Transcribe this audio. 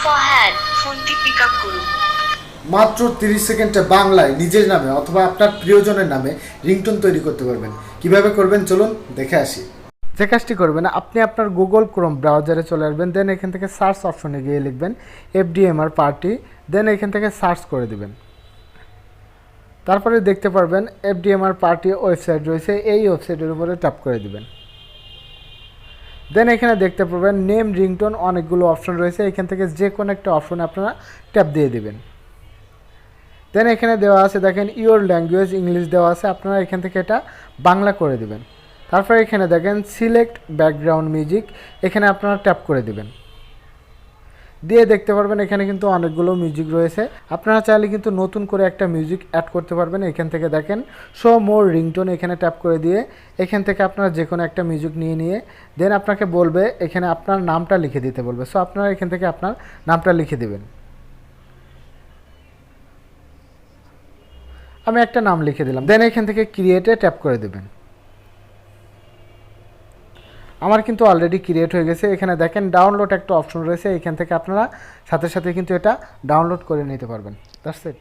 ফরহাদ, ফোনটি pick up করুন। মাত্র 30 সেকেন্ডে বাংলায় নিজের নামে অথবা আপনার প্রিয়জনের নামে রিংটোন তৈরি করতে পারবেন। কিভাবে করবেন চলুন দেখে আসি। যে কাজটি করবেন, আপনি আপনার গুগল ক্রোম ব্রাউজারে চলে আসবেন, দেন এখান থেকে সার্চ অপশনে গিয়ে লিখবেন FDMR পার্টি, দেন এখান থেকে সার্চ করে দিবেন। তারপরে দেখতে পারবেন FDMR পার্টি ওয়েবসাইট রয়েছে, এই ওয়েবসাইটের উপরে ট্যাপ করে দিবেন। দেন এখানে দেখতে পারবেন নেম রিংটোন, অনেকগুলো অপশন রয়েছে, এখান থেকে যে কোনো একটা অপশনে আপনারা ট্যাপ দিয়ে দিবেন। দেন এখানে দেওয়া আছে দেখেন ইওর ল্যাঙ্গুয়েজ, ইংলিশ দেওয়া আছে, আপনারা এখান থেকে এটা বাংলা করে দিবেন। তারপরে এখানে দেখেন সিলেক্ট ব্যাকগ্রাউন্ড মিউজিক, এখানে আপনারা ট্যাপ করে দিবেন। দিয়ে দেখতে পারবেন এখানে কিন্তু অনেকগুলো মিউজিক রয়েছে, আপনারা চাইলে কিন্তু নতুন করে একটা মিউজিক অ্যাড করতে পারবেন। এখান থেকে দেখেন শো মোর রিংটোন, এখানে ট্যাপ করে দিয়ে এখান থেকে আপনারা যে কোনো একটা মিউজিক নিয়ে দেন আপনাকে বলবে এখানে আপনার নামটা লিখে দিতে বলবে। সো আপনারা এখান থেকে আপনার নামটা লিখে দিবেন। আমি একটা নাম লিখে দিলাম, দেন এখান থেকে ক্রিয়েটে ট্যাপ করে দেবেন। আমার কিন্তু অলরেডি ক্রিয়েট হয়ে গেছে। এখানে দেখেন ডাউনলোড একটা অপশন রয়েছে, এখান থেকে আপনারা সাথে সাথে কিন্তু এটা ডাউনলোড করে নিতে পারবেন। That's it.